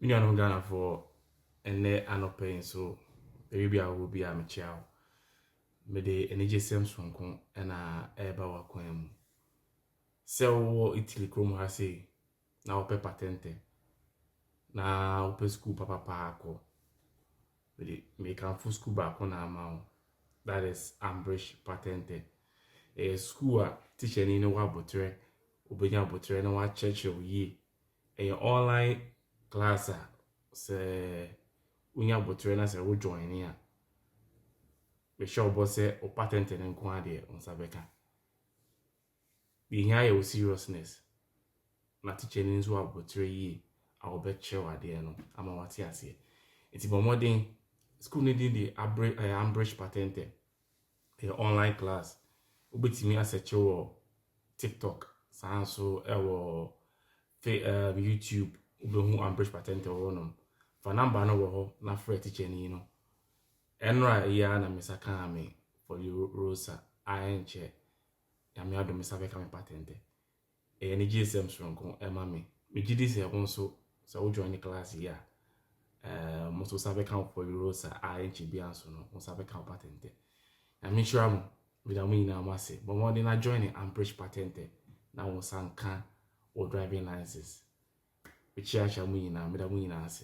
Many of Ghana for and they are not paying, so maybe I will be a machiao. Mede energy same sonko na eba wakwam. Se wo Italy krom ha sei na ope patente na ope school papa ako. Mede make am full school back on amount. That is Ambrish Patente. A school teacher ni no wa botre obenya botre na wa church yi. A online class se unya botre na se wo join ni a. Be sure boss say o patente ne nko ade on sabeka. Be here your seriousness. Na teacher ni nso abotre yi a obeche wade no ama wate ase. Enti bomodin school ni di Ambrish Patente. A online class. Ubetimi asearch wo TikTok, sanso ewo YouTube, ubehu Ambrish Patente wo no. Fa number no wo ho na free teacher ni no. Enra ya na misaka ame for you Rosa ayenche. Ya me ado misabe ka me patente. Ni GSM stronko ema me. Me gidi se wonso se wo join class ya. Mo so sabe ka for you Rosa ayenche bi anso no. Mo sabe ka patente. Ya me sure mo Midamu ina amase, but more than I join Ambrish Patente. Now, sanka or driving licenses. Which I shall mean, Midamu ina ase.